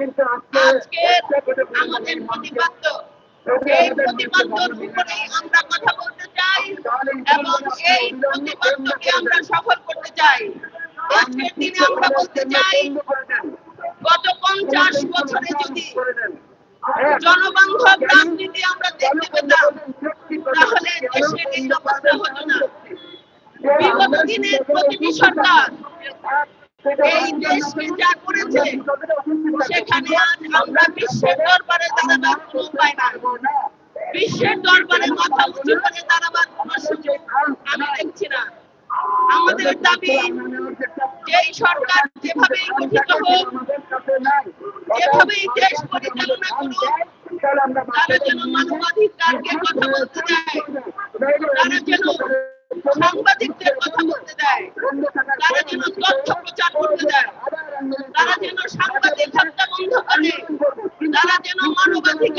আজকে আমাদের প্রতিপাদ্য, এই প্রতিপাদ্যর উপরেই আমরা কথা বলতে চাই এবং এই প্রতিপাদ্যকে আমরা সফল করতে চাই। আজকের দিনে আমরা বলতে চাই, গত 50 বছরে যদি জনবান্ধব রাজনীতি আমরা দেখতে পেতাম, তাহলে দেশের এই অবস্থা হতো না। বিগত দিনের প্রতিটি সরকার এই দেশকে যা করেছে, সেখানে আজ আমরা বিশ্বের দরবারে দাঁড়াবার কোনো উপায় নাই। বিশ্বের দরবারে মাথা উঁচু করে দাঁড়াবার কোনো সুযোগ আমি দেখছি না। আমাদের দাবি, যেই সরকার যেভাবেই গঠিত হোক, যেভাবেই দেশ পরিচালনা করুক, তারা যেন মানবাধিকারকে কথা বলতে দেয়, তারা যেন সাংবাদিকদের কথা বলতে দেয়, তারা যেন তথ্য প্রচার করতে দেয়, তারা যেন সাংবাদিক হত্যা বন্ধ করে, তারা যেন মানবাধিকার